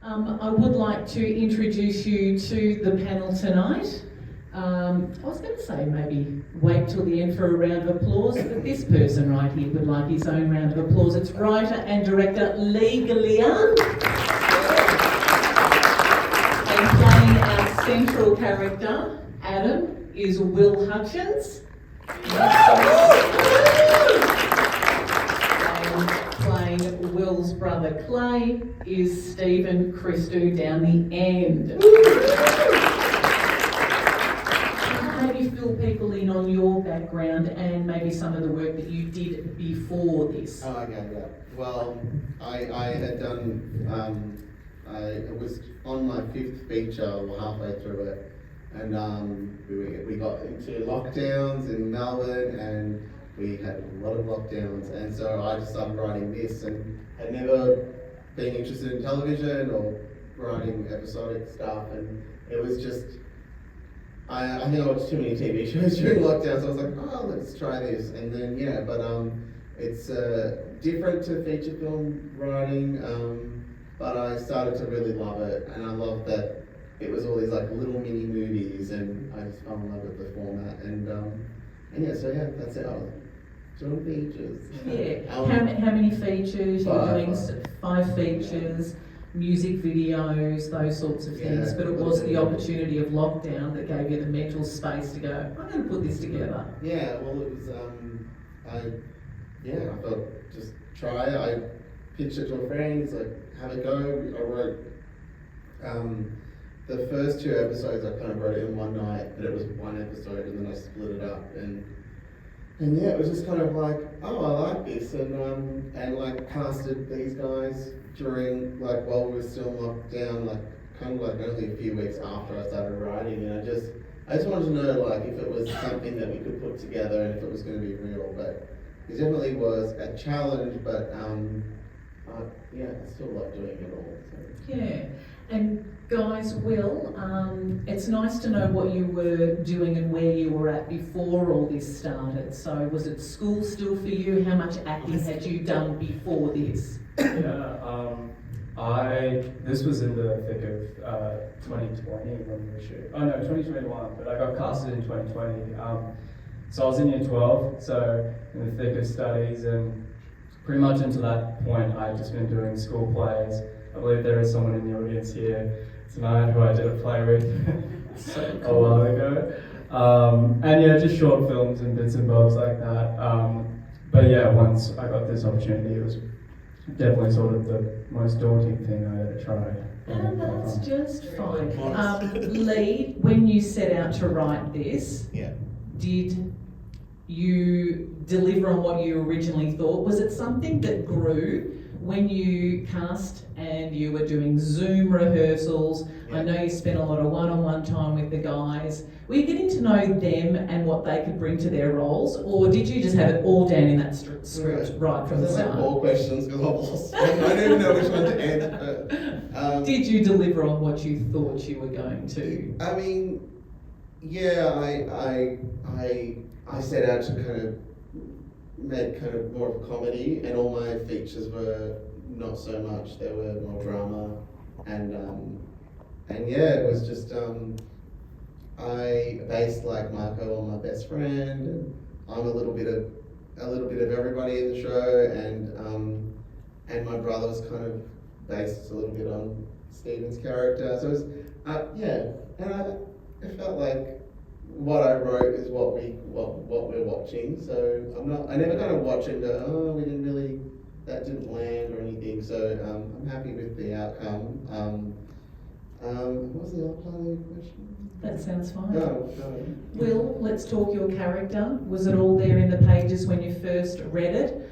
I would like to introduce you to the panel tonight. I was going to say maybe wait till the end for a round of applause, but this person right here would like his own round of applause. It's writer and director GALEA. And playing our central character, Adam, is Will Hutchins. And playing Will's brother Clay is Stephen CHRISTOU down the end. Maybe fill people in on your background and maybe some of the work that you did before this. Oh, okay, yeah. Well, I had done, it was on my 5th feature, halfway through it, and we got into lockdowns in Melbourne, and we had a lot of lockdowns, and so I just started writing this, and had never been interested in television or writing episodic stuff, and it was just, I think I watched too many TV shows during lockdown, so I was like, oh, let's try this. And then, yeah, but it's different to feature film writing, but I started to really love it, and I loved that it was all these like little mini movies, and I just fell in love with the format, and yeah, so yeah, that's it. I was doing features. Yeah, how many features? You're doing 5 features. Music videos, those sorts of things, Yeah, but it was the opportunity of lockdown that gave you the mental space to go, I'm going to put this together. Yeah, well, it was, I thought, just try it. I pitched it to a friend, he's like, have a go. I wrote, the first 2 episodes, I kind of wrote it in one night, but it was one episode, and then I split it up, and yeah, it was just kind of like, oh, I like this, and like casted these guys during, like, while we were still locked down, like, kind of like only a few weeks after I started writing, and I just wanted to know, like, if it was something that we could put together and if it was going to be real, but it definitely was a challenge, but yeah, I still love doing it all. So. Yeah, and guys, Will, it's nice to know what you were doing and where you were at before all this started. So was it school still for you? How much acting had you done before this? Yeah, this was in the thick of 2020 when we were shooting. Oh no, 2021, but I got casted in 2020. So I was in year 12, so in the thick of studies, and pretty much until that point I'd just been doing school plays. I believe there is someone in the audience here tonight who I did a play with a while ago. And yeah, just short films and bits and bobs like that. But yeah, once I got this opportunity, it was definitely sort of the most daunting thing I ever tried. And that's just fine. Lee, when you set out to write this, did you deliver on what you originally thought? Was it something that grew when you cast and you were doing Zoom rehearsals? I know you spent a lot of one-on-one time with the guys. Were you getting to know them and what they could bring to their roles, or did you just have it all down in that script right from the start? Like 4 questions because I've lost. I don't even know which one to answer. But, did you deliver on what you thought you were going to? I mean, yeah, I set out to kind of make kind of more of a comedy, and all my features were not so much. They were more drama, and yeah, it was just I based like Marco on my best friend, and I'm a little bit of everybody in the show, and my brother was kind of based a little bit on Stephen's character. So it was yeah, and I felt like what I wrote is what we're watching. So I never kind of watch and go, oh, that didn't land or anything. So I'm happy with the outcome. What was the other part of your question? That sounds fine. No. Will, let's talk your character. Was it all there in the pages when you first read it?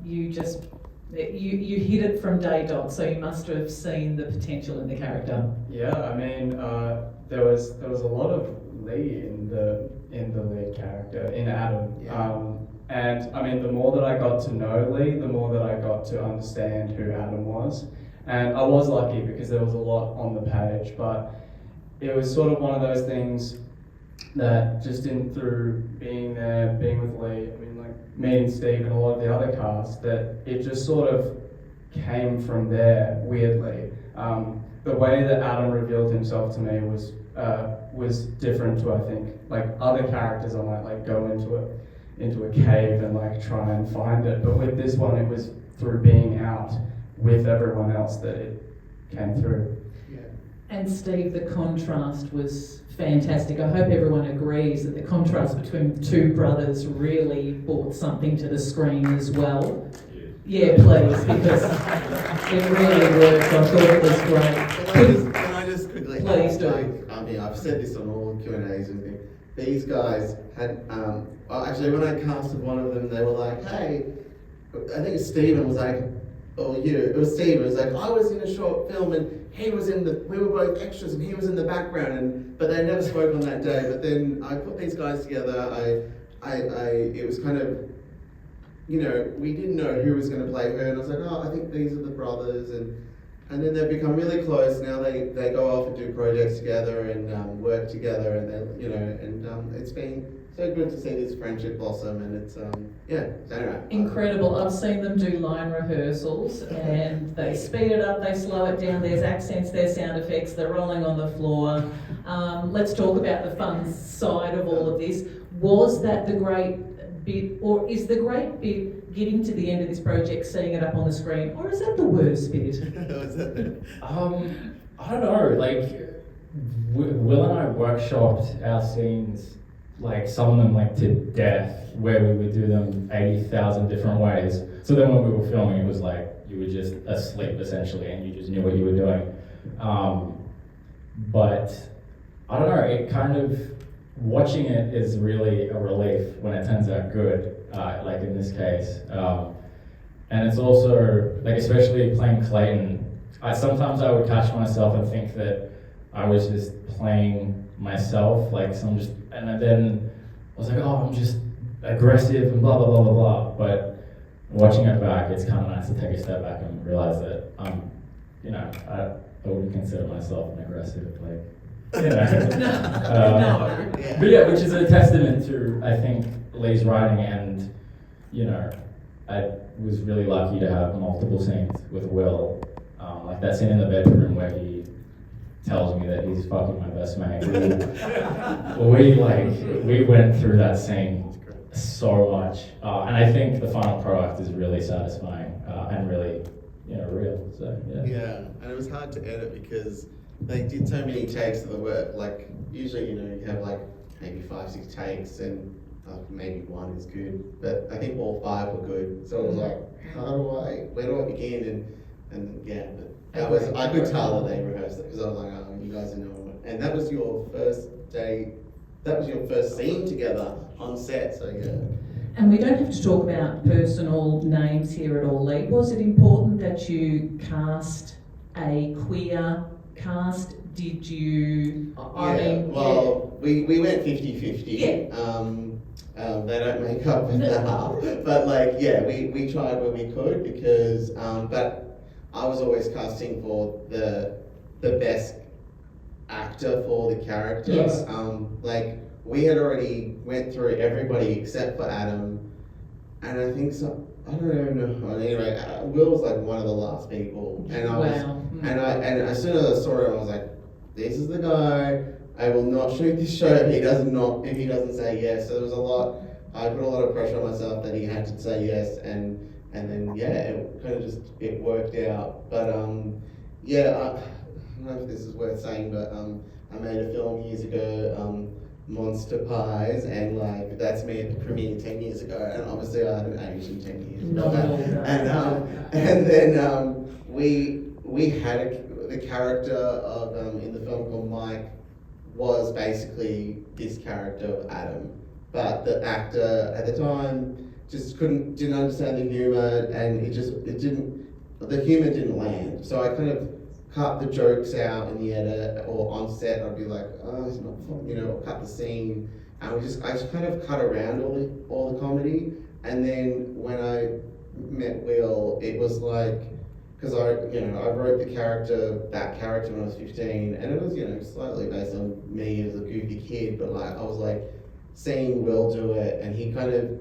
You hit it from day dot, so you must have seen the potential in the character. Yeah, I mean, there was a lot of Lee in the lead character, in Adam. Yeah. And I mean, the more that I got to know Lee, the more that I got to understand who Adam was. And I was lucky because there was a lot on the page, but it was sort of one of those things that just through being there, being with Lee, I mean, like meeting Steve and a lot of the other cast, that it just sort of came from there weirdly. The way that Adam revealed himself to me was different to, I think, like other characters I might like go into a cave and like try and find it. But with this one, it was through being out with everyone else that it came through. Yeah. And Steve, the contrast was fantastic. I hope everyone agrees that the contrast between two brothers really brought something to the screen as well. Yeah, please, because it really worked. I thought it was great. Can I just quickly Please do. I mean, I've said this on all Q&As and things. These guys had, well, actually when I casted one of them, they were like, hey, I think Stephen was like, or you, it was Stephen, it was like, I was in a short film and he was in the, we were both extras and he was in the background, but they never spoke on that day. But then I put these guys together, it was kind of, you know, we didn't know who was going to play her, and I was like, oh, I think these are the brothers, and then they've become really close. Now they go off and do projects together and work together, and they, you know, and it's been so good to see this friendship blossom, and it's yeah. So anyway, Incredible. I've seen them do line rehearsals, and they speed it up, they slow it down. There's accents, there's sound effects. They're rolling on the floor. Let's talk about the fun side of all of this. Was that the great bit, or is the great bit getting to the end of this project, seeing it up on the screen, or is that the worst bit? I don't know, like, Will and I workshopped our scenes, like some of them like to death, where we would do them 80,000 different ways. So then when we were filming, it was like, you were just asleep essentially, and you just knew what you were doing. But I don't know, it kind of, watching it is really a relief when it turns out good, like in this case. And it's also, like especially playing Clayton, sometimes I would catch myself and think that I was just playing myself, like and then I was like, oh, I'm just aggressive and blah, blah, blah, blah, blah. But watching it back, it's kind of nice to take a step back and realize that, you know, I wouldn't consider myself an aggressive, like, you know. No. But yeah, which is a testament to, I think, Lee's writing, and, you know, I was really lucky to have multiple scenes with Will. Like that scene in the bedroom where he tells me that he's fucking my best mate. We went through that scene so much. And I think the final product is really satisfying and really, you know, real. So, yeah. Yeah, and it was hard to edit because they did so many takes of the work. Like usually, you know, you have like maybe 5-6 takes, and maybe one is good. But I think all 5 were good. So it was like, where do I begin? And yeah, but that was, I could tell that they rehearsed it because I was like, oh, you guys are knowing it. And that was your first day. That was your first scene together on set. So yeah. And we don't have to talk about personal names here at all, Lee. Was it important that you cast a queer cast? Did you? We went 50-50. Yeah. They don't make up for the half, but like, yeah, we tried where we could because, but I was always casting for the best actor for the character. Yes. Like we had already went through everybody except for Adam, and I think so. I don't even know. Anyway, Will was like one of the last people, and I was, and as soon as I saw him, I was like, "This is the guy. I will not shoot this show if he doesn't say yes." So there was a lot. I put a lot of pressure on myself that he had to say yes, and then yeah, it kind of it worked out. But yeah, I don't know if this is worth saying, but I made a film years ago, Monster Pies, and like that's me at the premiere 10 years ago, and obviously I haven't aged in 10 years. Not at all. And then we had the character of in the film called Mike was basically this character of Adam, but the actor at the time just didn't understand the humor, and the humor didn't land. So I kind of cut the jokes out in the edit, or on set I'd be like, oh, it's not fun, you know, or cut the scene, and I just kind of cut around all the comedy. And then when I met Will, it was like, because I wrote that character when I was 15, and it was, you know, slightly based on me as a goofy kid, but like I was like seeing Will do it, and he kind of,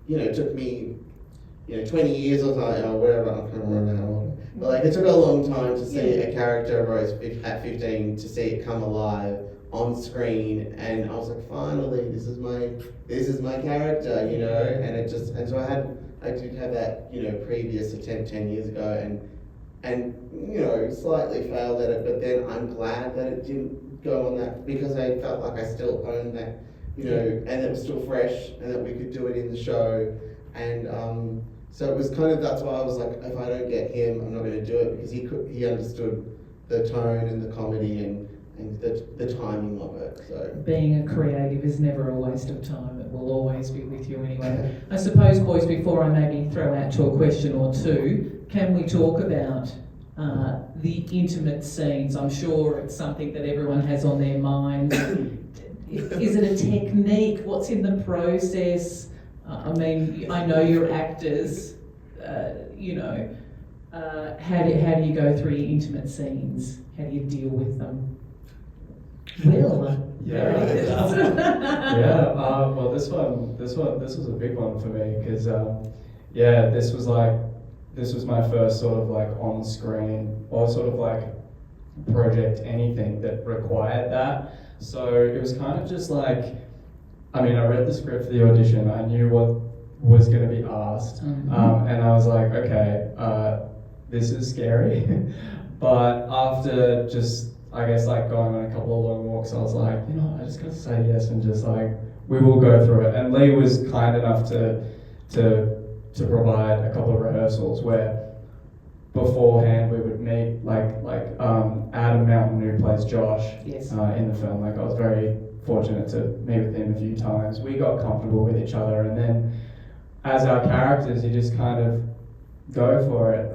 you know, took me, you know, 20 years or something, or whatever, I can't remember how long. But like it took a long time to see a character of Rose at 15 to see it come alive on screen, and I was like, finally, this is my character, you know. And so I did have that, you know, previous attempt 10 years ago, and you know, slightly failed at it, but then I'm glad that it didn't go on that, because I felt like I still owned that, you know, and it was still fresh, and that we could do it in the show. And so it was kind of, that's why I was like, if I don't get him, I'm not going to do it, because he understood the tone and the comedy and the timing of it. So being a creative is never a waste of time. It will always be with you anyway. I suppose, boys, before I maybe throw out to a question or two, can we talk about the intimate scenes? I'm sure it's something that everyone has on their mind. Is it a technique? What's in the process? I mean, I know you're actors, you know. How do you go through your intimate scenes? How do you deal with them? Will. Yeah. Well, this was a big one for me, because this was my first sort of like on screen, or sort of like project, anything that required that. So it was kind of just like, I mean, I read the script for the audition, I knew what was going to be asked, and I was like, okay, this is scary. But after just, I guess, like going on a couple of long walks, I was like, you know, I just got to say yes, and just like, we will go through it. And Lee was kind enough to provide a couple of rehearsals where beforehand we would meet, like Adam Mountain, who plays Josh, yes, in the film. Like, I was very fortunate to meet with him a few times. We got comfortable with each other, and then as our characters, you just kind of go for it,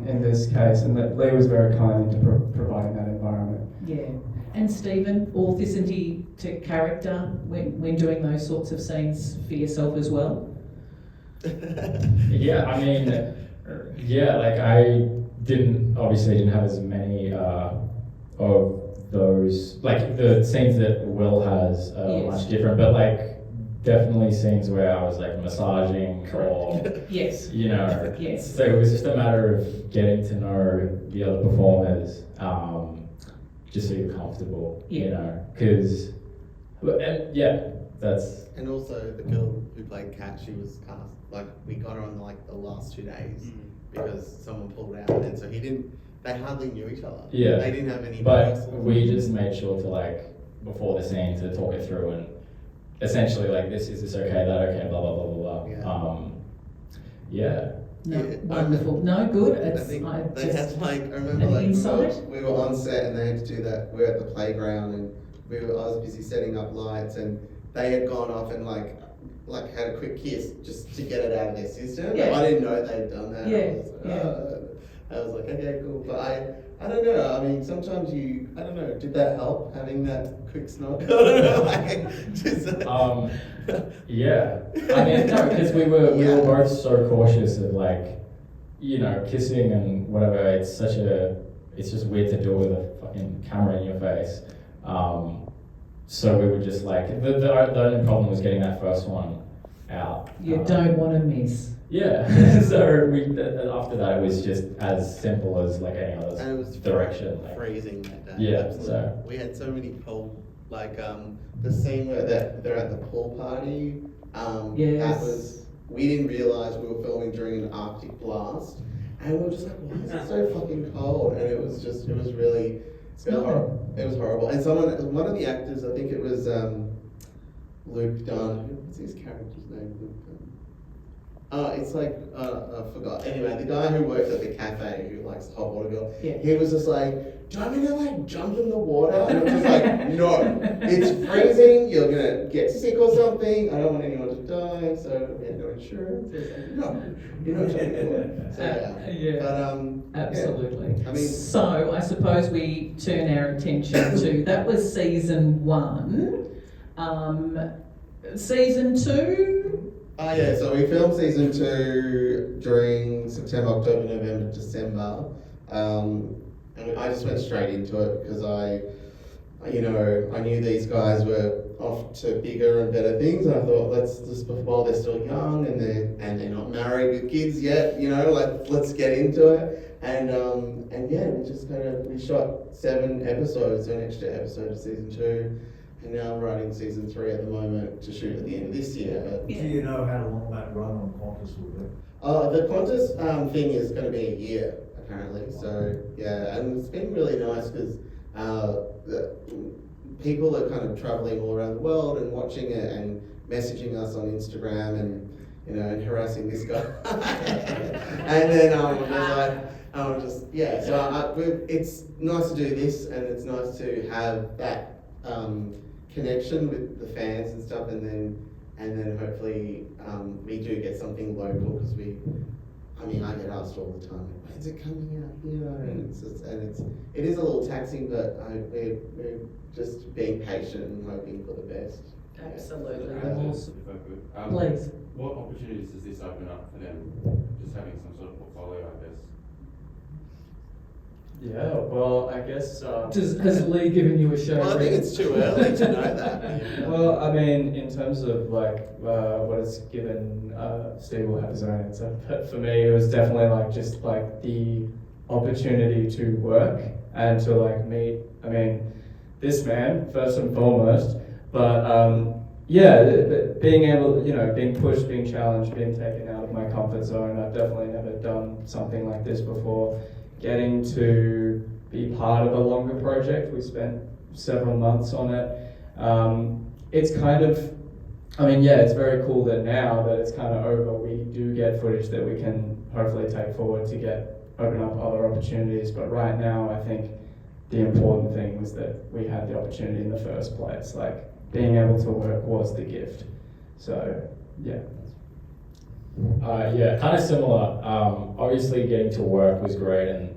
in this case, and that Lee was very kind into providing that environment. Yeah. And Stephen, authenticity to character when doing those sorts of scenes for yourself as well? Yeah, I mean, yeah, like I obviously didn't have as many of those, like the scenes that Will has Yes. much different, but like definitely scenes where I was like massaging or, Yes. you know, Yes. so it was just a matter of getting to know the other performers, just so you're comfortable, you know, because, yeah, that's... And also the girl who played Kat, she was cast, like, we got her on like the last 2 days because someone pulled out, and so they hardly knew each other. Yeah. They didn't have any But rehearsals. we just made sure to, like, before the scene, to talk it through and essentially, like, is this okay, that okay, blah, blah, blah, blah, blah. Yeah. No, Yeah, wonderful. No, good. I It's, think I they just, had like, I remember an like insight? we were on set and they had to do that. We were at the playground and I was busy setting up lights, and they had gone off and like had a quick kiss just to get it out of their system. Yeah. I didn't know they'd done that. Yeah, I was like, okay, cool. But I don't know. I mean, sometimes I don't know. Did that help, having that quick snog? I don't know. Like, just, Yeah, I mean, no, because we were both so cautious of, like, you know, kissing and whatever. It's just weird to do with a fucking camera in your face. So we were just like, the only problem was getting that first one out. you don't want to miss. Yeah, so after that it was just as simple as like any other and it was direction. Like, freezing that day. Yeah, Absolutely. so. We had so many cold, like the scene where they're at the pool party. Yes. That was, we didn't realise we were filming during an Arctic blast, and we were just like, why is it so fucking cold? And it was really, it was horrible. And one of the actors, I think it was Luke Dunn. What's his character's name? Luke Dunn. It's like, I forgot. Anyway, the guy who works at the cafe, who likes the hot water girl, he was just like, do you want me to like jump in the water? And I'm just like, no, it's freezing, you're gonna get sick or something, I don't want anyone to die, so we had no insurance. It's like, no, you're not jumping in the water. So Yeah. But Absolutely. Yeah. I mean, so I suppose we turn our attention to, that was season 1. Season 2? yeah, so we filmed season 2 during September, October, November, December. And I just went straight into it because I knew these guys were off to bigger and better things, and I thought, let's just, while they're still young and they're not married with kids yet, let's get into it. And yeah, we shot 7 episodes, an extra episode of season 2, and now I'm writing season 3 at the moment to shoot at the end of this year. Do you know how long that run on Qantas will be? The Qantas thing is going to be a year apparently. So yeah, and it's been really nice because people are kind of traveling all around the world and watching it and messaging us on Instagram and and harassing this guy. And then it's nice to do this, and it's nice to have that connection with the fans and stuff, and then hopefully we do get something local because I get asked all the time, when's it coming out here? And it is a little taxing, but we're just being patient and hoping for the best. Absolutely. If I could. Please. What opportunities does this open up for them? Just having some sort of portfolio, I guess. Yeah, well, I guess. Has Lee given you a show? Well, I think it's too early to know that. Well, I mean, in terms of what it's given, Steve will have his own answer. But for me, it was definitely just the opportunity to work and to meet. I mean, this man first and foremost, but being able, being pushed, being challenged, being taken out of my comfort zone. I've definitely never done something like this before. Getting to be part of a longer project, we spent several months on it. It's kind of, it's very cool that now that it's kind of over, we do get footage that we can hopefully take forward to open up other opportunities. But right now, I think the important thing was that we had the opportunity in the first place. Being able to work was the gift. So, yeah. Yeah, kind of similar. Obviously getting to work was great, and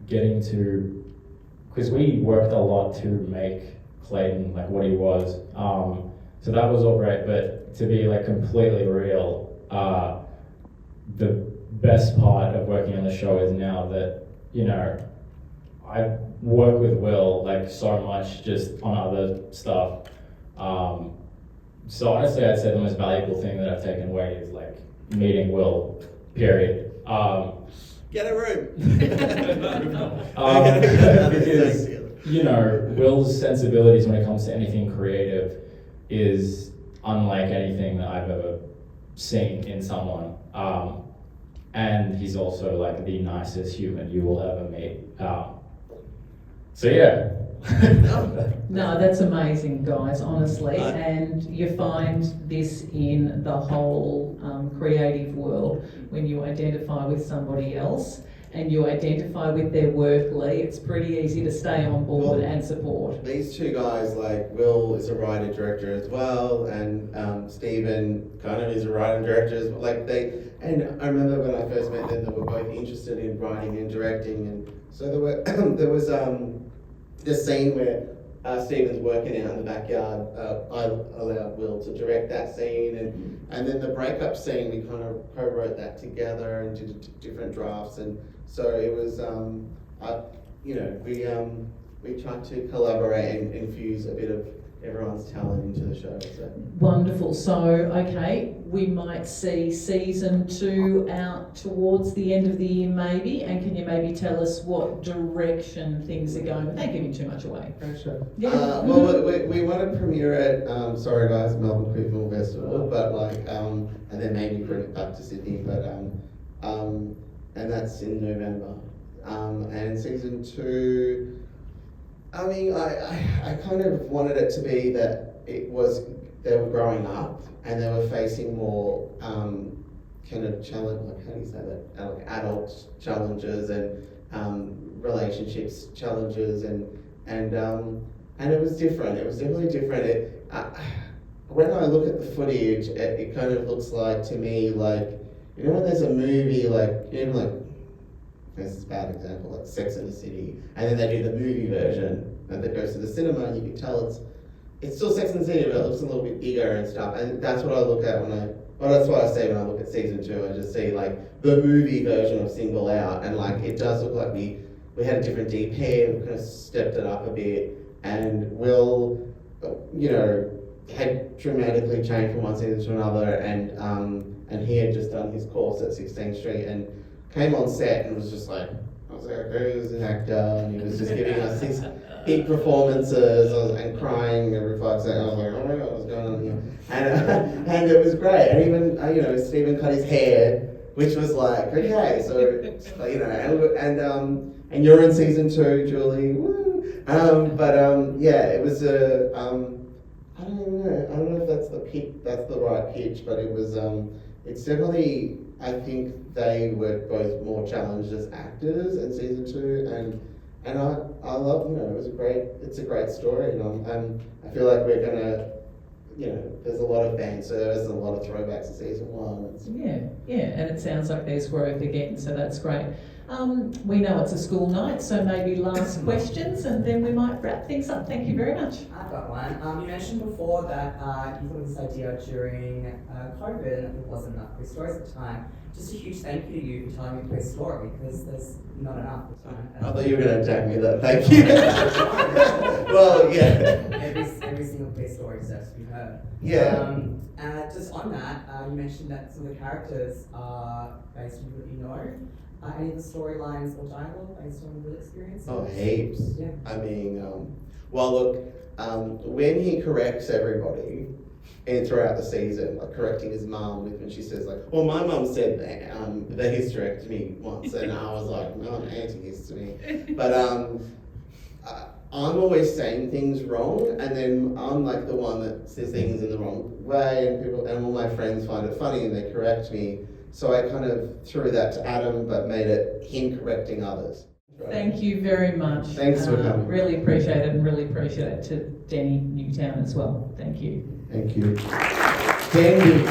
because we worked a lot to make Clayton what he was. So that was all great, but to be completely real, the best part of working on the show is now that, I work with Will so much just on other stuff. So honestly, I'd say the most valuable thing that I've taken away is meeting Will, period. Get a room. Because, Will's sensibilities when it comes to anything creative is unlike anything that I've ever seen in someone. And he's also the nicest human you will ever meet. So yeah. No, that's amazing, guys, honestly. And you find this in the whole creative world when you identify with somebody else and you identify with their work, Lee. It's pretty easy to stay on board and support. These two guys, Will is a writer-director as well, and Stephen kind of is a writer-director as well. And I remember when I first met them, they were both interested in writing and directing, and so there was this scene where Stephen's working out in the backyard. I allowed Will to direct that scene, and then the breakup scene, we kind of co-wrote that together and did different drafts, and so it was, we tried to collaborate and infuse a bit of everyone's talent into the show. So. Wonderful. So, okay, we might see season 2 out towards the end of the year maybe, and can you maybe tell us what direction things are going without giving too much away? Sure. Yeah. We want to premiere at, sorry guys, Melbourne Queer Film Festival, but and then maybe bring it back to Sydney, but and that's in November. And season 2, I kind of wanted it to be that they were growing up and they were facing more kind of challenge, how do you say that? Adult challenges and relationships challenges and it was different. It was definitely different. When I look at the footage, it kind of looks like to me when there's a movie this is a bad example, Sex and the City, and then they do the movie version that goes to the cinema, and you can tell it's still Sex and the City, but it looks a little bit bigger and stuff. And that's what I look at that's what I say when I look at season 2. I just see the movie version of Single Out, and it does look like we had a different DP, we kind of stepped it up a bit, and Will, had dramatically changed from one season to another, and he had just done his course at 16th Street and came on set and was just I was like, okay, who's an actor? And he was just giving us these big performances and crying every 5 seconds. I was like, oh my god, what's going on here? And it was great. And even, Stephen cut his hair, which was like, okay, so, and you're in season 2, Julie, woo! It was I don't know if that's the right pitch, but it was, it's definitely, I think they were both more challenged as actors in season 2, and I love, it's a great story, and I feel like we're gonna, there's a lot of fan service and a lot of throwbacks to season 1. Yeah, and it sounds like there's growth again, so that's great. We know it's a school night, so maybe last questions, and then we might wrap things up. Thank you very much. I've got one. You mentioned before that you thought of this idea during COVID and there wasn't enough quiz stories at the time. Just a huge thank you to you for telling me a quiz story, because there's not enough at the time. I thought you were going to attack me that. Thank you. Well, yeah. Every single quiz story deserves to be heard. Yeah. Just on that, you mentioned that some of the characters are based on what you know. Any of the storylines or dialogue based on real experience? Oh, heaps. Yeah. I mean, when he corrects everybody and throughout the season, like correcting his mum when she says like, well, my mum said that the hysterectomy once, and I was like, no, I'm anti-hysterectomy. But I'm always saying things wrong, and then I'm like the one that says things in the wrong way, and all my friends find it funny and they correct me. So I kind of threw that to Adam, but made it him correcting others. Right. Thank you very much. Thanks for coming. Really appreciate it, and really appreciate it to Denny Newtown as well. Thank you. Thank you. DENDY.